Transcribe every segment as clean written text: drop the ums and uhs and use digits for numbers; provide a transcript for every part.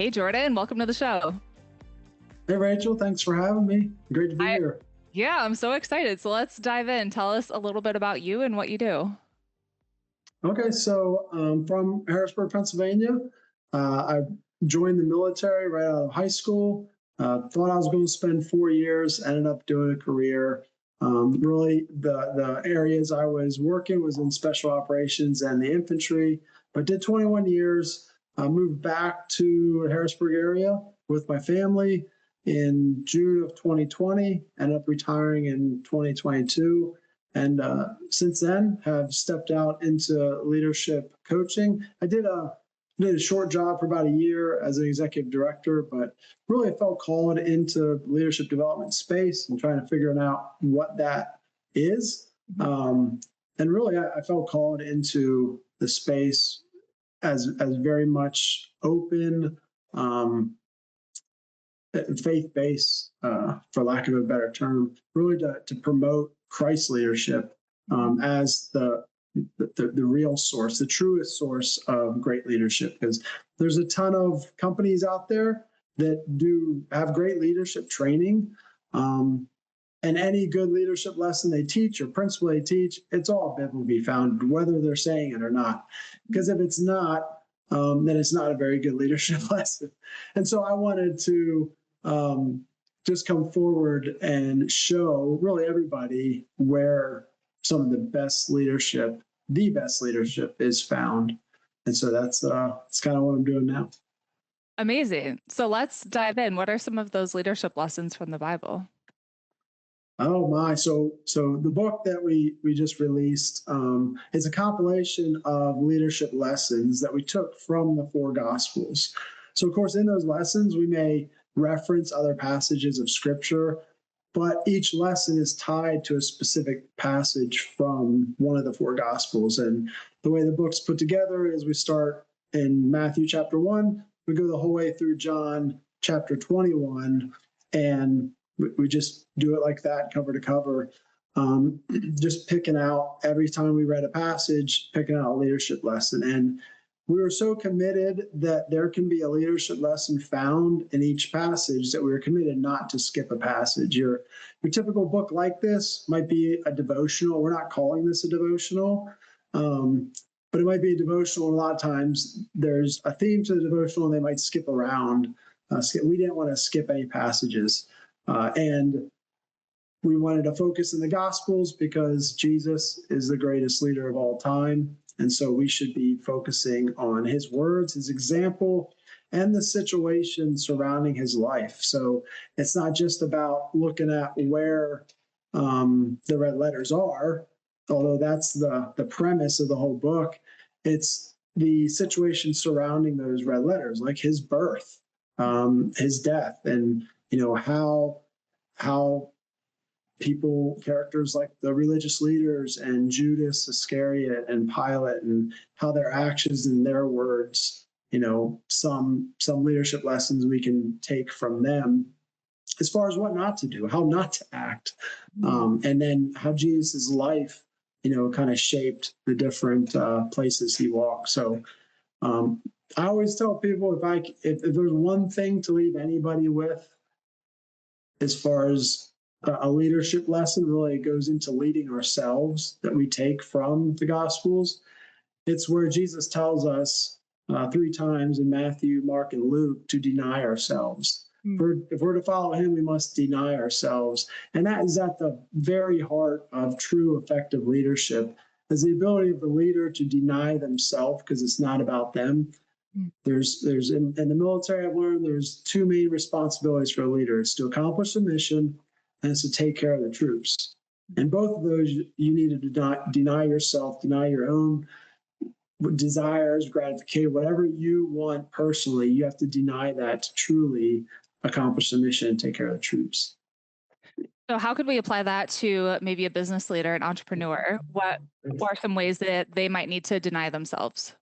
Hey, Jordan, welcome to the show. Hey, Rachel, thanks for having me. Great to be I, here. yeah, I'm so excited. So let's dive in. Tell us a little bit about you and what you do. Okay, so from Harrisburg, Pennsylvania. I joined the military right out of high school. Thought I was going to spend 4 years, ended up doing a career. Really, the areas I was working was in special operations and the infantry, but did 21 years. Moved back to Harrisburg area with my family in June of 2020, ended up retiring in 2022. And since then, have stepped out into leadership coaching. I did a short job for about a year as an executive director, but really felt called into leadership development space and trying to figure out what that is. And really, I felt called into the space as very much open, faith-based, for lack of a better term, really to promote Christ leadership as the real source, the truest source of great leadership. Because there's a ton of companies out there that do have great leadership training. And any good leadership lesson they teach or principle they teach, it's all biblically founded, whether they're saying it or not. Because if it's not, then it's not a very good leadership lesson. And so I wanted to just come forward and show really everybody where some of the best leadership is found. And so that's kind of what I'm doing now. Amazing. So let's dive in. What are some of those leadership lessons from the Bible? Oh my! So the book that we just released is a compilation of leadership lessons that we took from the four Gospels. So of course, in those lessons, we may reference other passages of Scripture, but each lesson is tied to a specific passage from one of the four Gospels. And the way the book's put together is we start in Matthew chapter 1, we go the whole way through John chapter 21, and we just do it like that, cover to cover, just picking out every time we read a passage, picking out a leadership lesson. And we were so committed that there can be a leadership lesson found in each passage that we were committed not to skip a passage. Your typical book like this might be a devotional. We're not calling this a devotional, but it might be a devotional. A lot of times there's a theme to the devotional and they might skip around. We didn't want to skip any passages. And we wanted to focus in the Gospels because Jesus is the greatest leader of all time. And so we should be focusing on his words, his example, and the situation surrounding his life. So it's not just about looking at where the red letters are, although that's the premise of the whole book. It's the situation surrounding those red letters, like his birth, his death, and how characters like the religious leaders and Judas Iscariot and Pilate, and how their actions and their words, some leadership lessons we can take from them as far as what not to do, how not to act, and then how Jesus's life, kind of shaped the different places he walked. So I always tell people if there's one thing to leave anybody with as far as a leadership lesson, really it goes into leading ourselves that we take from the Gospels. It's where Jesus tells us 3 times in Matthew, Mark, and Luke to deny ourselves. If we're to follow him, we must deny ourselves. And that is at the very heart of true effective leadership, is the ability of the leader to deny themselves because it's not about them. There's in the military, I've learned there's 2 main responsibilities for a leader. It's to accomplish the mission and it's to take care of the troops. And both of those, you need to deny yourself, deny your own desires, gratification, whatever you want personally, you have to deny that to truly accomplish the mission and take care of the troops. So how could we apply that to maybe a business leader, an entrepreneur? What are some ways that they might need to deny themselves?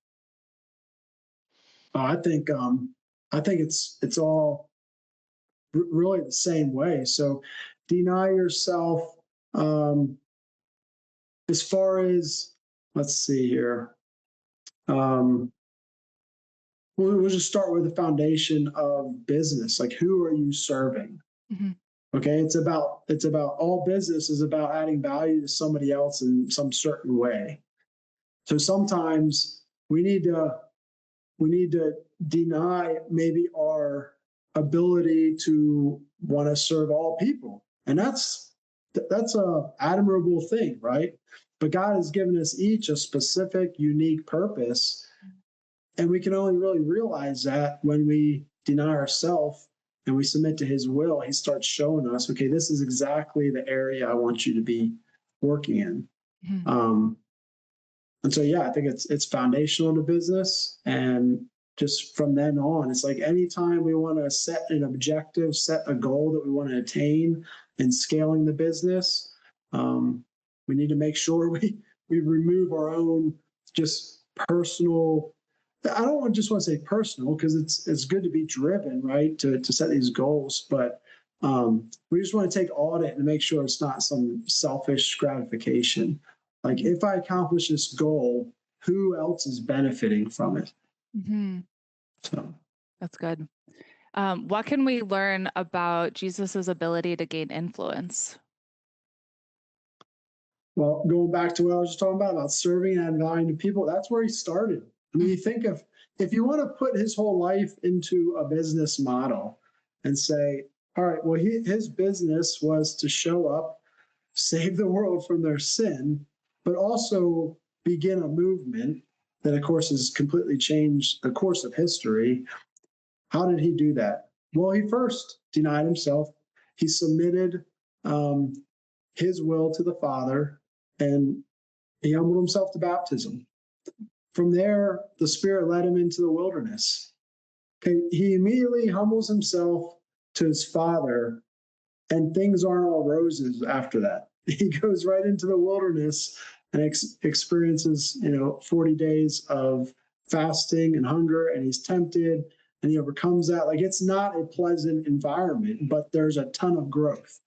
I think it's all really the same way. So deny yourself as far as, let's see here. we'll just start with the foundation of business. Like, who are you serving? Mhm. Okay, it's about all business is about adding value to somebody else in some certain way. So sometimes we need to deny maybe our ability to want to serve all people, and that's a admirable thing, right? But God has given us each a specific, unique purpose, and we can only really realize that when we deny ourselves and we submit to His will. He starts showing us, okay, this is exactly the area I want you to be working in. Mhm. Um, and so, yeah, I think it's foundational to business. And just from then on, it's like anytime we want to set an objective, set a goal that we want to attain in scaling the business, um, we need to make sure we remove our own just personal. I don't just want to say personal because it's good to be driven, right, to set these goals, but we just want to take audit and make sure it's not some selfish gratification. Like, Mhm. if I accomplish this goal, who else is benefiting from it? Mhm. So, That's good. What can we learn about Jesus's ability to gain influence? well, going back to what I was just talking about serving and value to people, that's where he started. I mean, you think of if you want to put his whole life into a business model and say, all right, well, his business was to show up, save the world from their sin, but also begin a movement that, of course, has completely changed the course of history. How did he do that? Well, he first denied himself. He submitted um, his will to the Father, and he humbled himself to baptism. From there, the Spirit led him into the wilderness. Okay, he immediately humbles himself to his Father, and things aren't all roses after that. He goes right into the wilderness and experiences, 40 days of fasting and hunger, and he's tempted and he overcomes that. Like, it's not a pleasant environment, but there's a ton of growth.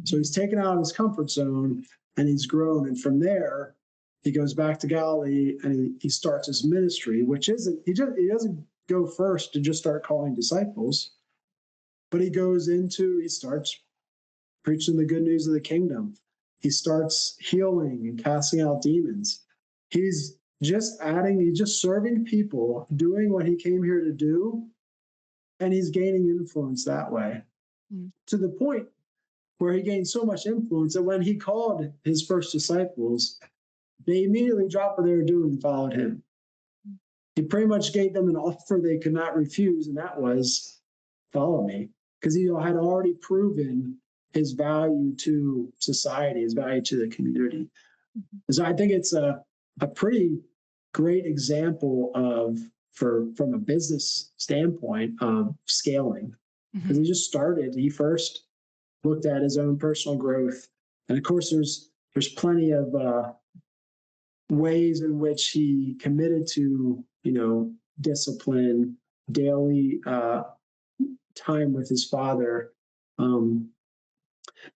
So Mhm. he's taken out of his comfort zone and he's grown. And from there, he goes back to Galilee and he starts his ministry, which isn't, he doesn't go first to just start calling disciples, but he starts preaching the good news of the kingdom. He starts healing and casting out demons. He's just serving people, doing what he came here to do, and he's gaining influence that way, Mm. to the point where he gained so much influence that when he called his first disciples, they immediately dropped what they were doing and followed him. He pretty much gave them an offer they could not refuse, and that was follow me, because he had already proven his value to society, his value to the community. Mhm. So I think it's a pretty great example of, from a business standpoint, of scaling, because Mhm. he first looked at his own personal growth, and of course there's plenty of ways in which he committed to, discipline, daily time with his Father. Um,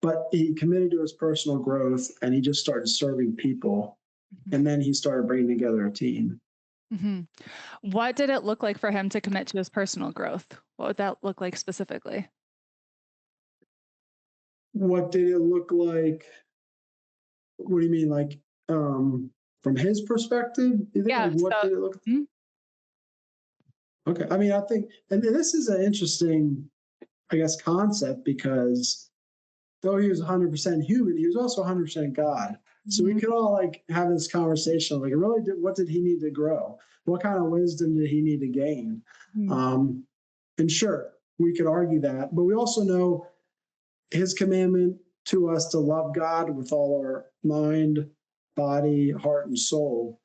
but he committed to his personal growth and he just started serving people. Mhm. And then he started bringing together a team. Mhm. What did it look like for him to commit to his personal growth? What would that look like specifically? What did it look like? What do you mean? Like, from his perspective, you think, Yeah. like, what did it look? Mhm. Okay. I mean, I think, and this is an interesting, I guess, concept, because though he was 100% human, he was also 100% God. So we Mhm. could all like have this conversation, like, really, what did he need to grow? What kind of wisdom did he need to gain? Mhm. Um, and sure, we could argue that, but we also know his commandment to us to love God with all our mind, body, heart, and soul.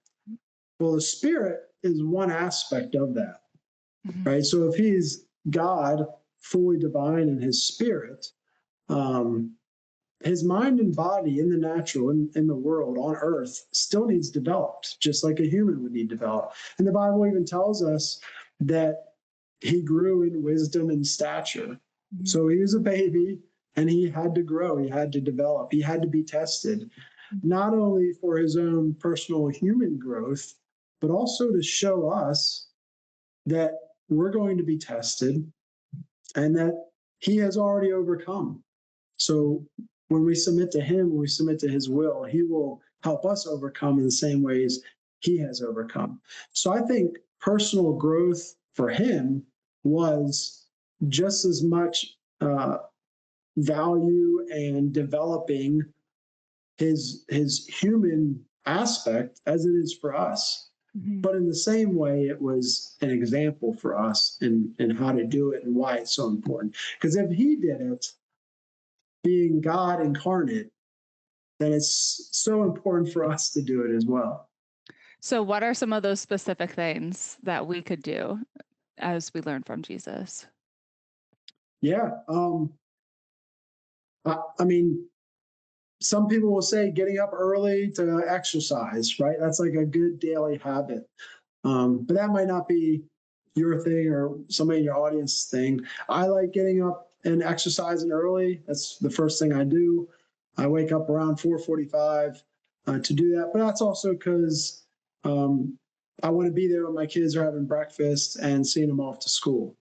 Well, the Spirit is one aspect of that, Mhm. right? So if he's God, fully divine in his spirit, um, his mind and body in the natural, in the world, on earth, still needs developed, just like a human would need developed. And the Bible even tells us that he grew in wisdom and stature. Mhm. So he was a baby and he had to grow, he had to develop, he had to be tested, not only for his own personal human growth, but also to show us that we're going to be tested and that he has already overcome. So when we submit to him, when we submit to his will, he will help us overcome in the same ways he has overcome. So I think personal growth for him was just as much value and developing his human aspect as it is for us. Mhm. But in the same way, it was an example for us in how to do it and why it's so important. Because if he did it, being God incarnate, then it's so important for us to do it as well. So, what are some of those specific things that we could do as we learn from Jesus? Yeah. I mean, some people will say getting up early to exercise, right? That's like a good daily habit. But that might not be your thing or somebody in your audience thing. I like getting up and exercising early. That's the first thing I do. I wake up around 4:45 to do that. But that's also because I want to be there when my kids are having breakfast and seeing them off to school.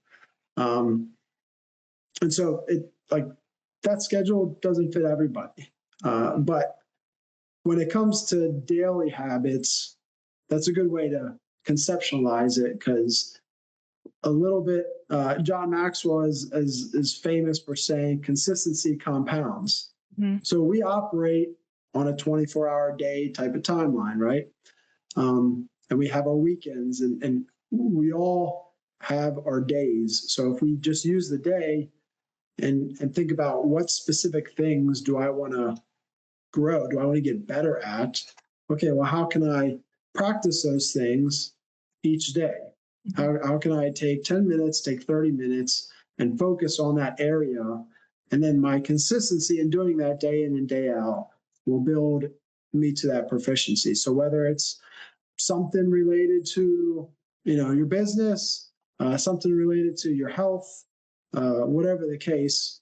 Um, and so it like that schedule doesn't fit everybody. But when it comes to daily habits, that's a good way to conceptualize it because a little bit, John Maxwell is famous for saying consistency compounds. Mhm. So we operate on a 24-hour day type of timeline, right? And we have our weekends and we all have our days. So if we just use the day and think about what specific things do I want to grow? Do I want to get better at? Okay, well, how can I practice those things each day? Mhm. How can I take 10 minutes, take 30 minutes, and focus on that area? And then my consistency in doing that day in and day out will build me to that proficiency. So whether it's something related to your business, something related to your health, whatever the case,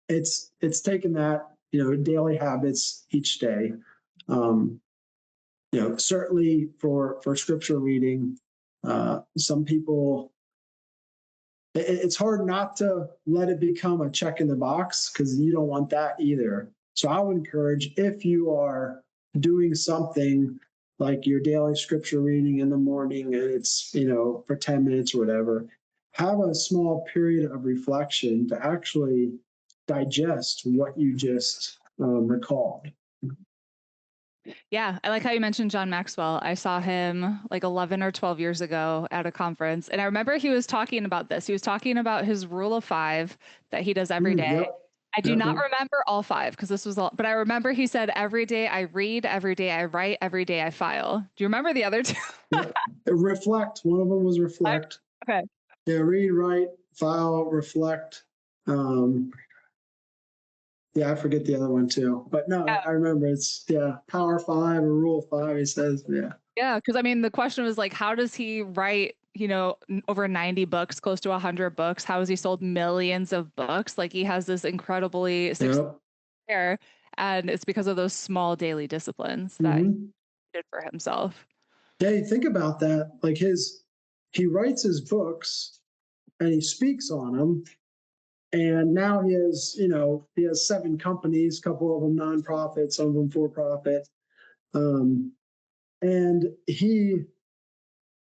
it's taking that daily habits each day. Um, certainly for scripture reading, some people it's hard not to let it become a check in the box because you don't want that either. So I would encourage if you are doing something like your daily scripture reading in the morning and it's for 10 minutes or whatever, have a small period of reflection to actually digest what you just recalled. Yeah, I like how you mentioned John Maxwell. I saw him like 11 or 12 years ago at a conference, and I remember he was talking about this. He was talking about his rule of five that he does every day. Yep. I do Yep. not remember all five because this was all, but I remember he said, every day I read, every day I write, every day I file. Do you remember the other two? Yep. Reflect. One of them was reflect. Okay. Yeah, read, write, file, reflect. Um, yeah, I forget the other one too. But no, I remember it's power five or rule five, he says. Yeah. Yeah, because I mean, the question was like, how does he write, over 90 books, close to 100 books? How has he sold millions of books? Like he has this incredibly successful Yep. career, and it's because of those small daily disciplines that he Hmm. did for himself. Yeah, you think about that. Like he writes his books and he speaks on them. And now he has 7 companies, a couple of them nonprofit, some of them for profit. Um, and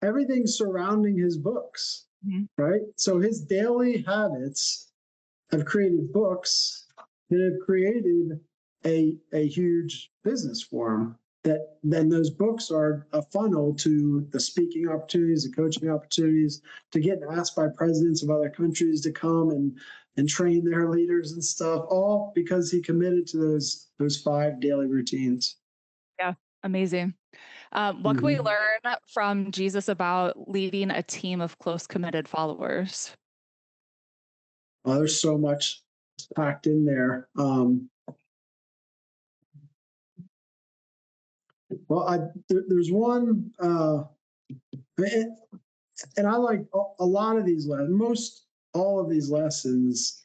everything surrounding his books, Mhm. right? So his daily habits have created books that have created a huge business for him. That then those books are a funnel to the speaking opportunities, the coaching opportunities, to get asked by presidents of other countries to come and train their leaders and stuff, all because he committed to those 5 daily routines. Yeah, amazing. What can we Mm-hmm. learn from Jesus about leading a team of close, committed followers? Well, there's so much packed in there. Well, there's one, and I like a lot of these lessons. Most all of these lessons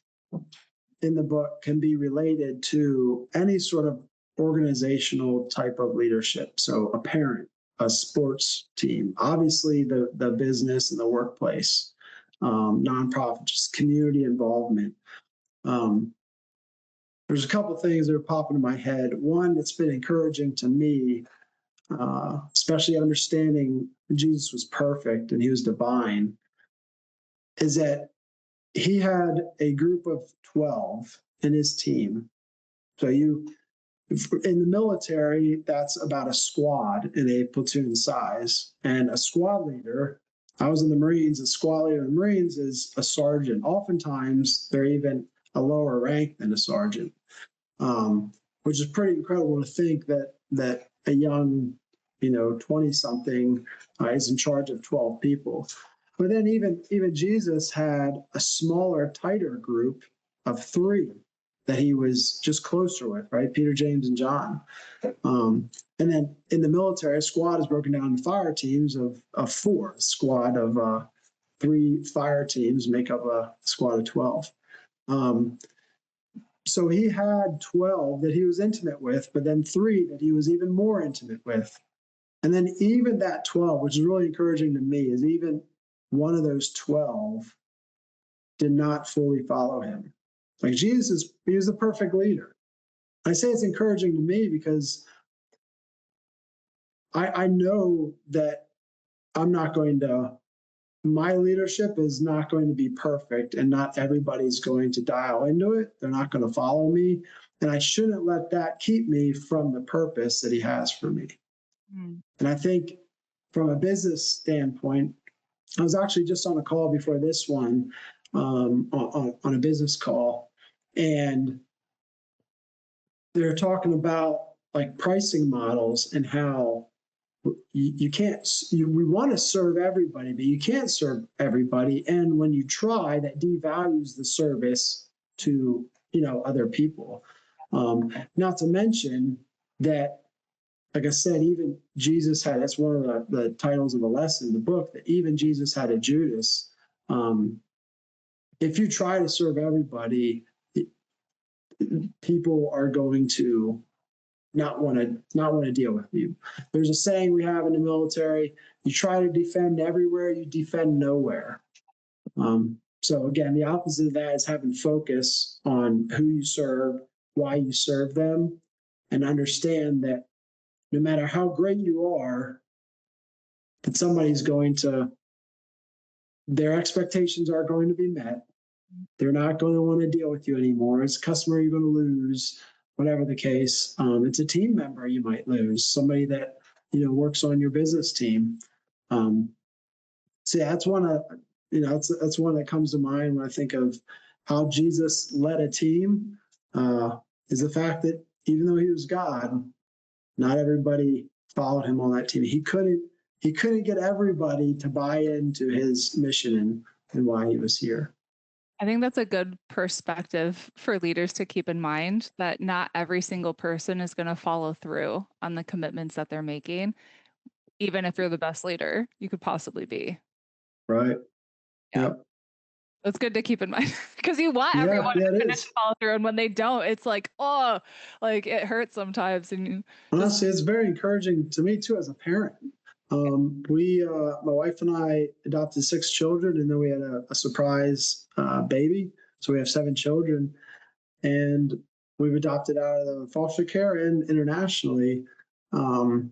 in the book can be related to any sort of organizational type of leadership. So a parent, a sports team, obviously the business and the workplace. nonprofit, just community involvement. Um, there's a couple things that are popping in my head. One that's been encouraging to me, especially understanding Jesus was perfect and he was divine, is that he had a group of 12 in his team. So in the military, that's about a squad in a platoon size. And a squad leader, I was in the Marines, a squad leader in the Marines is a sergeant. Oftentimes, they're even a lower rank than a sergeant, which is pretty incredible to think that a young, 20 something is in charge of 12 people. But then even Jesus had a smaller, tighter group of 3 that he was just closer with, right? Peter, James, and John. And then in the military, a squad is broken down into fire teams of 4. A squad of 3 fire teams make up a squad of 12. So he had 12 that he was intimate with, but then 3 that he was even more intimate with. And then even that 12, which is really encouraging to me, is even one of those 12 did not fully follow him. Like Jesus, he was the perfect leader. I say it's encouraging to me because I know that my leadership is not going to be perfect and not everybody's going to dial into it. They're not going to follow me. And I shouldn't let that keep me from the purpose that he has for me. Mm. And I think from a business standpoint, I was actually just on a call before this one, on a business call, and they're talking about like pricing models and how you can't, we want to serve everybody, but you can't serve everybody. And when you try, that devalues the service to, other people. Not to mention that, like I said, even Jesus had, that's one of the titles of the lesson in the book, that even Jesus had a Judas. If you try to serve everybody, people are going to not want to deal with you. There's a saying we have in the military: you try to defend everywhere, you defend nowhere. So again, the opposite of that is having focus on who you serve, why you serve them, and understand that no matter how great you are, that their expectations are going to be met. They're not going to want to deal with you anymore. As a customer, you're going to lose, whatever the case. It's a team member you might lose, somebody that works on your business team. So yeah, that's one that's one that comes to mind when I think of how Jesus led a team. Is the fact that even though he was God, not everybody followed him on that team. He couldn't get everybody to buy into his mission and why he was here. I think that's a good perspective for leaders to keep in mind, that not every single person is going to follow through on the commitments that they're making, even if you're the best leader you could possibly be. Right. Yeah. Yep. That's good to keep in mind because you want everyone to follow through. And when they don't, it's like, oh, like it hurts sometimes. And honestly, it's very encouraging to me too as a parent. My wife and I adopted 6 children, and then we had a surprise baby. So we have 7 children, and we've adopted out of the foster care and internationally. And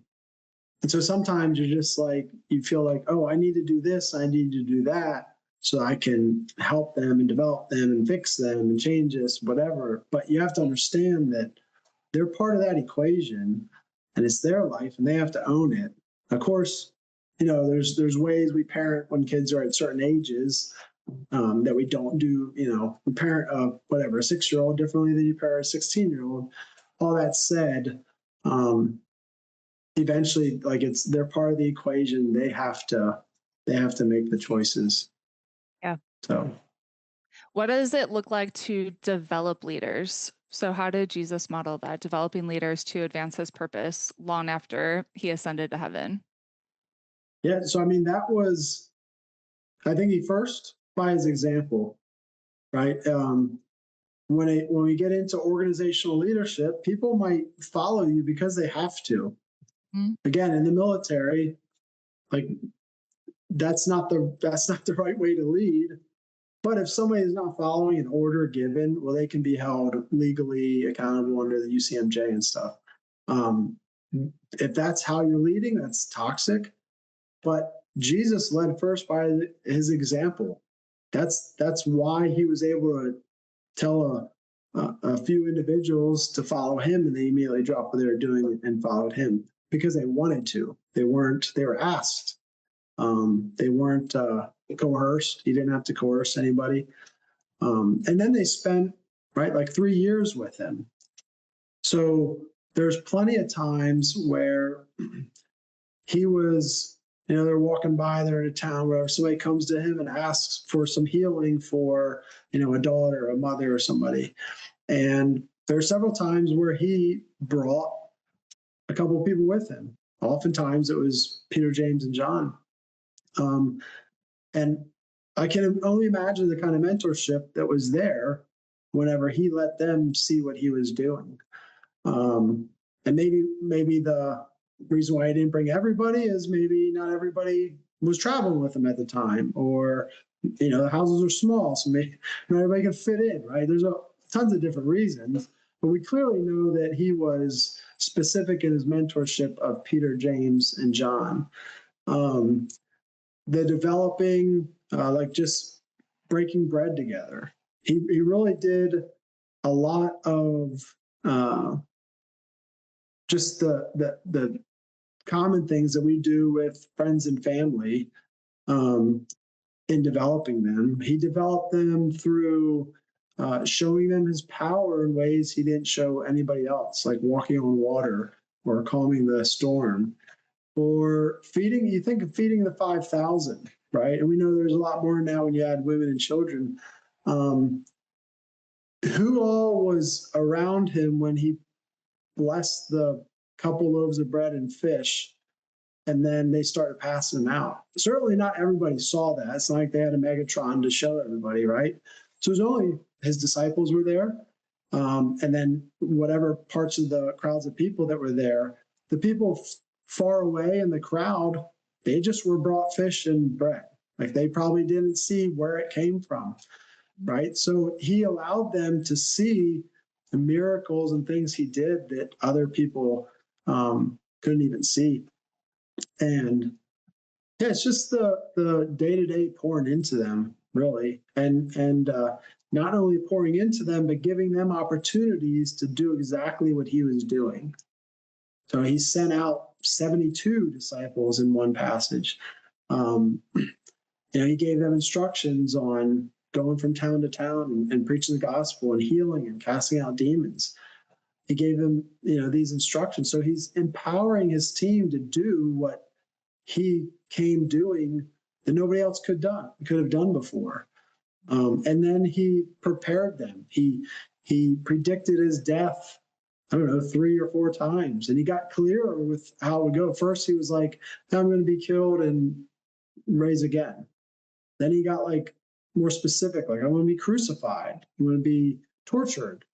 so sometimes you're just like, you feel like, oh, I need to do this, I need to do that, so I can help them and develop them and fix them and change this, whatever. But you have to understand that they're part of that equation, and it's their life, and they have to own it. Of course, there's ways we parent when kids are at certain ages that we don't do. We parent a 6-year-old differently than you parent a 16-year-old. All that said, eventually, like they're part of the equation. They have to make the choices. Yeah. So, what does it look like to develop leaders? So how did Jesus model that, developing leaders to advance his purpose long after he ascended to heaven? Yeah. So, I mean, I think he first, by his example, right? When we get into organizational leadership, people might follow you because they have to. Mm-hmm. Again, in the military, like that's not the right way to lead. But if somebody is not following an order given, well, they can be held legally accountable under the UCMJ and stuff. Um, if that's how you're leading, that's toxic. But Jesus led first by his example. That's why he was able to tell a few individuals to follow him, and they immediately dropped what they were doing and followed him because they wanted to. They weren't. They were asked. They weren't coerced. He didn't have to coerce anybody. And then they spent right like 3 years with him. So there's plenty of times where he was, they're walking by, they're in a town where somebody comes to him and asks for some healing for, a daughter, a mother, or somebody. And there are several times where he brought a couple of people with him. Oftentimes it was Peter, James, and John. And I can only imagine the kind of mentorship that was there whenever he let them see what he was doing. And maybe the reason why he didn't bring everybody is maybe not everybody was traveling with him at the time, or the houses are small, so maybe not everybody can fit in. Right? There's tons of different reasons, but we clearly know that he was specific in his mentorship of Peter, James, and John. The developing, like just breaking bread together. He really did a lot of just the common things that we do with friends and family in developing them. He developed them through showing them his power in ways he didn't show anybody else, like walking on water or calming the storm, or feeding. You think of feeding the 5,000, right? And we know there's a lot more now when you add women and children. Who all was around him when he blessed the couple loaves of bread and fish, and then they started passing them out? Certainly not everybody saw that. It's not like they had a Megatron to show everybody, right? So it was only his disciples were there. And then whatever parts of the crowds of people that were there, the people far away in the crowd, they just were brought fish and bread. Like they probably didn't see where it came from, right? So he allowed them to see the miracles and things he did that other people couldn't even see. And yeah, it's just the day-to-day pouring into them, really, and not only pouring into them, but giving them opportunities to do exactly what he was doing. So he sent out 72 disciples in one passage. He gave them instructions on going from town to town and preaching the gospel and healing and casting out demons. He gave them, these instructions. So he's empowering his team to do what he came doing that nobody else could have done before. And then he prepared them. He predicted his death, I don't know, 3 or 4 times, and he got clearer with how it would go. First, he was like, I'm going to be killed and raise again. Then he got like more specific, like I'm going to be crucified, I'm going to be tortured.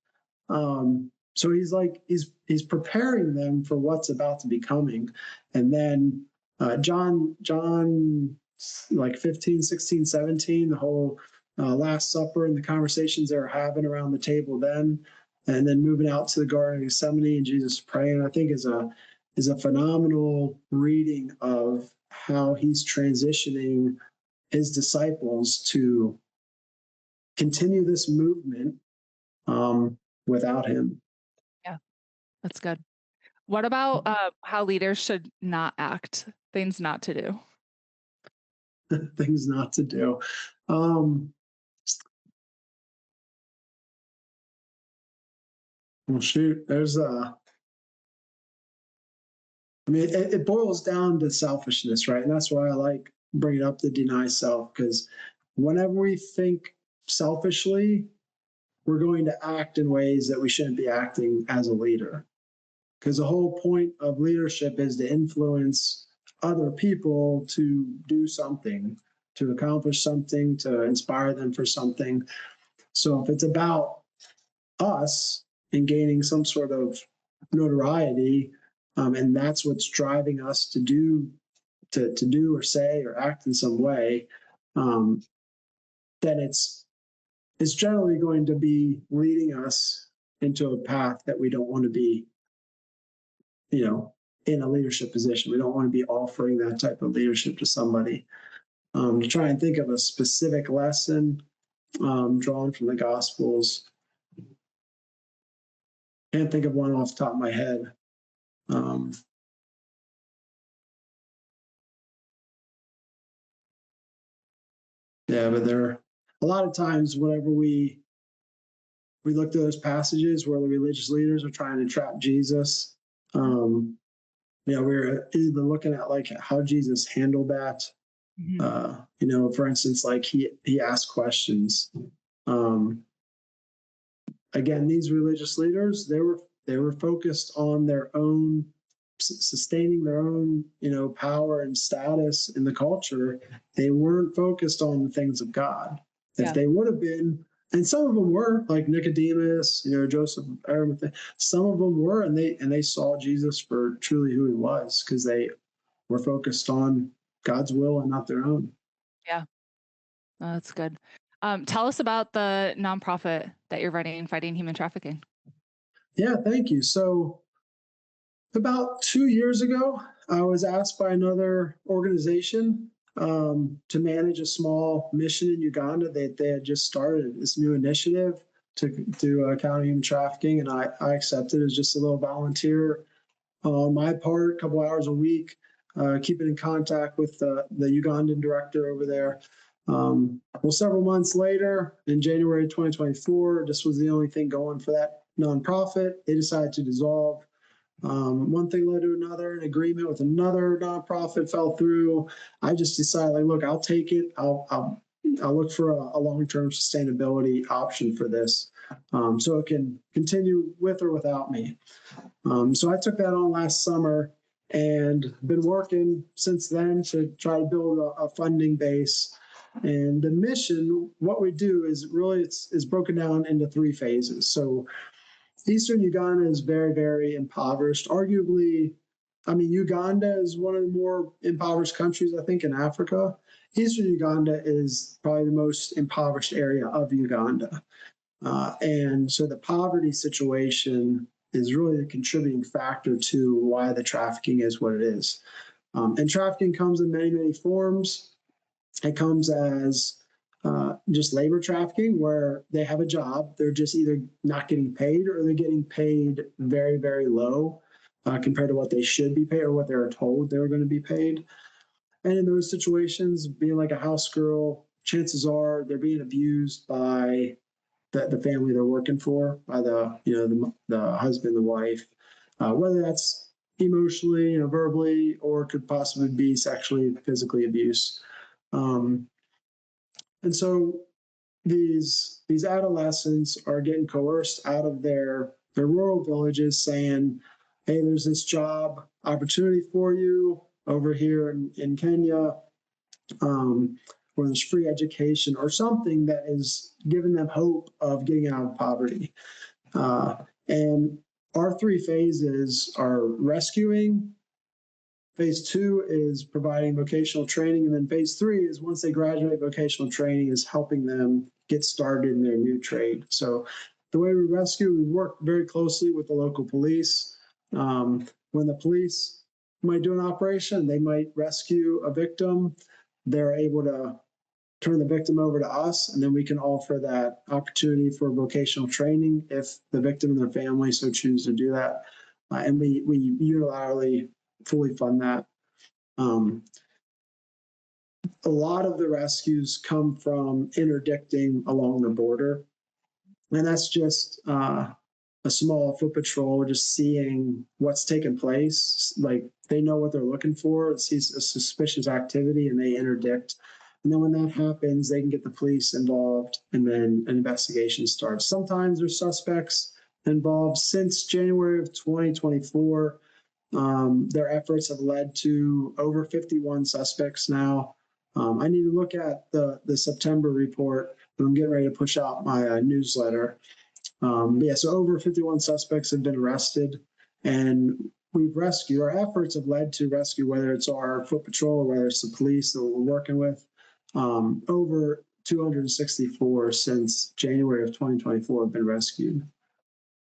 So he's preparing them for what's about to be coming. And then John like 15, 16, 17, the whole Last Supper and the conversations they were having around the table then, and then moving out to the Garden of Gethsemane and Jesus praying, I think is a phenomenal reading of how he's transitioning his disciples to continue this movement without him. Yeah, that's good. What about how leaders should not act? Things not to do. Things not to do. Well, shoot, there's it boils down to selfishness, right? And that's why I like bringing up the deny self, because whenever we think selfishly, we're going to act in ways that we shouldn't be acting as a leader. Because the whole point of leadership is to influence other people to do something, to accomplish something, to inspire them for something. So if it's about us and gaining some sort of notoriety, and that's what's driving us to do to do or say or act in some way, then it's generally going to be leading us into a path that we don't want to be, in a leadership position. We don't want to be offering that type of leadership to somebody. To try and think of a specific lesson drawn from the Gospels. Can't think of one off the top of my head. Yeah, but there are a lot of times whenever we look at those passages where the religious leaders are trying to trap Jesus, we're either looking at like how Jesus handled that. For instance, like he asked questions. Again, these religious leaders, they were focused on their own sustaining their own, power and status in the culture. They weren't focused on the things of God. If they would have been, and some of them were, like Nicodemus, Joseph of Arimathea, some of them were, and they saw Jesus for truly who he was, because they were focused on God's will and not their own. Yeah. Oh, that's good. Tell us about the nonprofit that you're running, fighting human trafficking. Yeah, thank you. So about 2 years ago, I was asked by another organization to manage a small mission in Uganda that they had just started this new initiative to counter human trafficking, and I accepted as just a little volunteer on my part, a couple hours a week, keeping in contact with the Ugandan director over there. Well, several months later, in January 2024, this was the only thing going for that nonprofit. They decided to dissolve. One thing led to another. An agreement with another nonprofit fell through. I just decided, like, look, I'll take it. I'll look for a long-term sustainability option for this, so it can continue with or without me. So I took that on last summer and been working since then to try to build a funding base. And the mission, what we do is really is broken down into 3 phases. So Eastern Uganda is very, very impoverished. Arguably, Uganda is one of the more impoverished countries, I think, in Africa. Eastern Uganda is probably the most impoverished area of Uganda. And so the poverty situation is really the contributing factor to why the trafficking is what it is. And trafficking comes in many, many forms. It comes as just labor trafficking, where they have a job, they're just either not getting paid or they're getting paid very, very low compared to what they should be paid or what they're told they're going to be paid. And in those situations, being like a house girl, chances are they're being abused by the family they're working for, by the husband, the wife, whether that's emotionally, verbally, or could possibly be sexually, physically abuse. And so these adolescents are getting coerced out of their rural villages, saying, hey, there's this job opportunity for you over here in Kenya, or there's free education or something that is giving them hope of getting out of poverty. And our 3 phases are rescuing. Phase 2 is providing vocational training. And then phase 3 is, once they graduate vocational training, is helping them get started in their new trade. So the way we rescue, we work very closely with the local police. When the police might do an operation, they might rescue a victim. They're able to turn the victim over to us, and then we can offer that opportunity for vocational training if the victim and their family so choose to do that. And we unilaterally fully fund that. A lot of the rescues come from interdicting along the border, and that's just a small foot patrol just seeing what's taking place. Like, they know what they're looking for, sees a suspicious activity, and they interdict. And then when that happens, they can get the police involved, and then an investigation starts. Sometimes there's suspects involved. Since January of 2024, their efforts have led to over 51 suspects now. I need to look at the September report, but I'm getting ready to push out my newsletter. So over 51 suspects have been arrested, and we've rescued. Our efforts have led to rescue, whether it's our foot patrol or whether it's the police that we're working with, over 264 since January of 2024 have been rescued.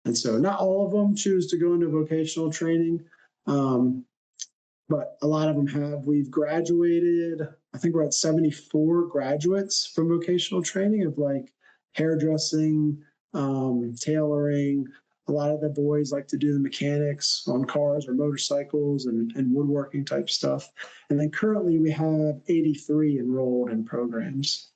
And so not all of them choose to go into vocational training, but a lot of them have. We've graduated, I think we're at 74 graduates from vocational training of like hairdressing, tailoring. A lot of the boys like to do the mechanics on cars or motorcycles and woodworking type stuff. And then currently we have 83 enrolled in programs.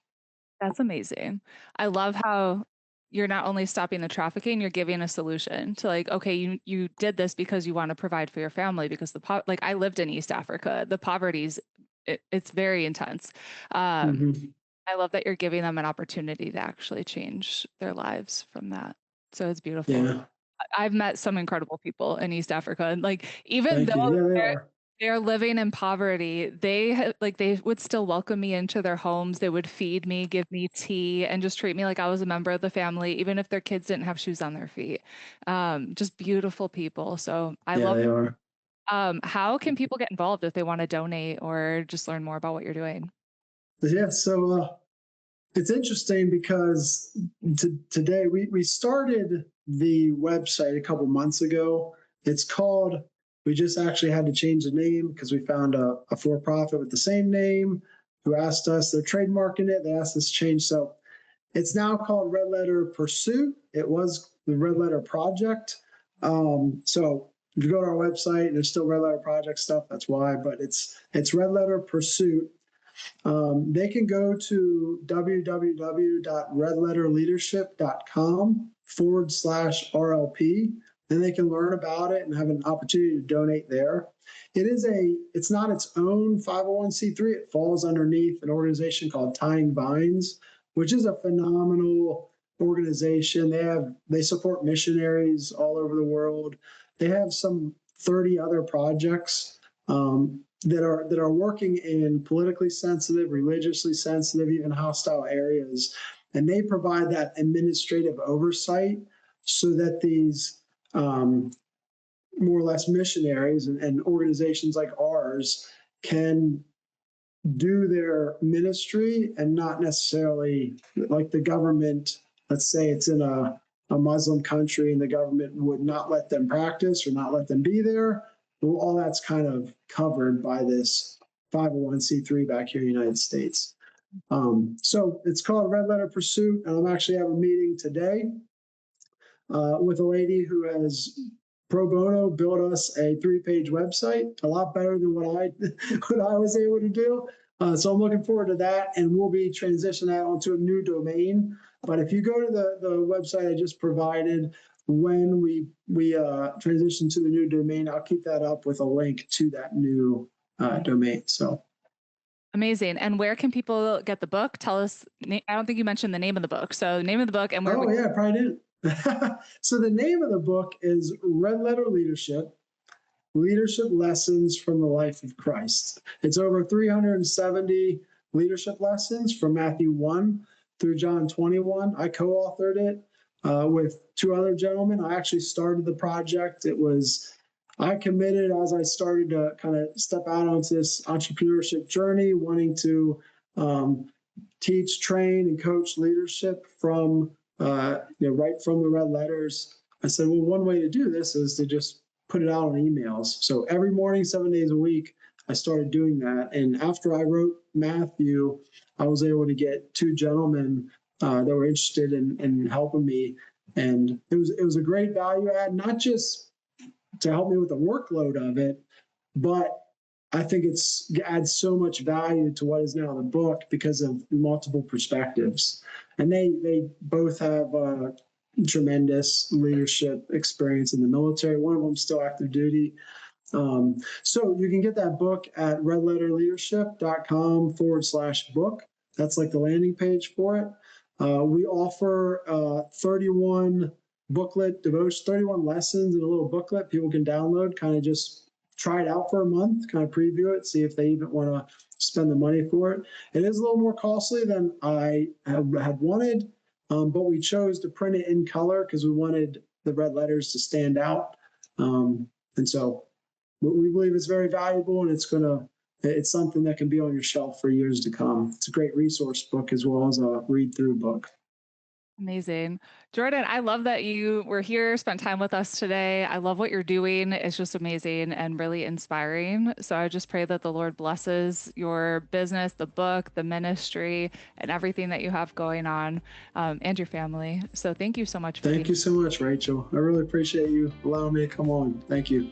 That's amazing. I love how you're not only stopping the trafficking, you're giving a solution to like, okay, you did this because you want to provide for your family because like I lived in East Africa, the poverty's it's very intense. Um, Mm-hmm. I love that you're giving them an opportunity to actually change their lives from that. So it's beautiful. Yeah. I've met some incredible people in East Africa, and like even Thank you. though Yeah, they they're are. they're living in poverty, like they would still welcome me into their homes. They would feed me, give me tea, and just treat me like I was a member of the family, even if their kids didn't have shoes on their feet. Just beautiful people. So I Yeah, love. they are. How can people get involved if they want to donate or just learn more about what you're doing? Yeah. So it's interesting because today we started the website a couple months ago. It's called, we just actually had to change the name because we found a for profit with the same name who asked us, they're trademarking it. They asked us to change. So it's now called Red Letter Pursuit. It was the Red Letter Project. So if you go to our website, there's still Red Letter Project stuff. That's why, but it's Red Letter Pursuit. They can go to www.redletterleadership.com/RLP, and they can learn about it and have an opportunity to donate there. It's not its own 501c3. It falls underneath an organization called Tying Vines, which is a phenomenal organization. They support missionaries all over the world. They have some 30 other projects. That are working in politically sensitive, religiously sensitive, even hostile areas, and they provide that administrative oversight so that these more or less missionaries and organizations like ours can do their ministry and not necessarily like the government. Let's say it's in a Muslim country and the government would not let them practice or not let them be there. Well, all that's kind of covered by this 501c3 back here in the United States. So it's called Red Letter Pursuit, and I'm actually having a meeting today with a lady who has pro bono built us a 3-page website, a lot better than what I what I was able to do. So I'm looking forward to that, and we'll be transitioning that onto a new domain. But if you go to the website I just provided, when we transition to the new domain, I'll keep that up with a link to that new domain. So Amazing. And where can people get the book? Tell us. I don't think you mentioned the name of the book. So, the name of the book and where we. oh yeah, probably didn't. So the name of the book is Red Letter Leadership Lessons from the Life of Christ. It's over 370 leadership lessons from Matthew 1 through John 21. I co-authored it with 2 other gentlemen. I actually started the project. I committed as I started to kind of step out onto this entrepreneurship journey, wanting to teach, train, and coach leadership from right from the red letters. I said, well, one way to do this is to just put it out on emails. So every morning, 7 days a week, I started doing that. And after I wrote Matthew, I was able to get 2 gentlemen that were interested in helping me. And it was a great value add, not just to help me with the workload of it, but I think it adds so much value to what is now the book because of multiple perspectives. And they both have tremendous leadership experience in the military. One of them still active duty. So you can get that book at redletterleadership.com/book. That's like the landing page for it. We offer 31 booklet devotion, 31 lessons in a little booklet people can download, kind of just try it out for a month, kind of preview it, see if they even want to spend the money for it. It is a little more costly than I had wanted, but we chose to print it in color because we wanted the red letters to stand out. And so we believe it's very valuable, and it's something that can be on your shelf for years to come. It's a great resource book as well as a read through book. Amazing. Jordan, I love that you were here, spent time with us today. I love what you're doing. It's just amazing and really inspiring. So I just pray that the Lord blesses your business, the book, the ministry, and everything that you have going on, and your family. So thank you so much for Thank being. you so much, Rachel. I really appreciate you allowing me to come on. Thank you.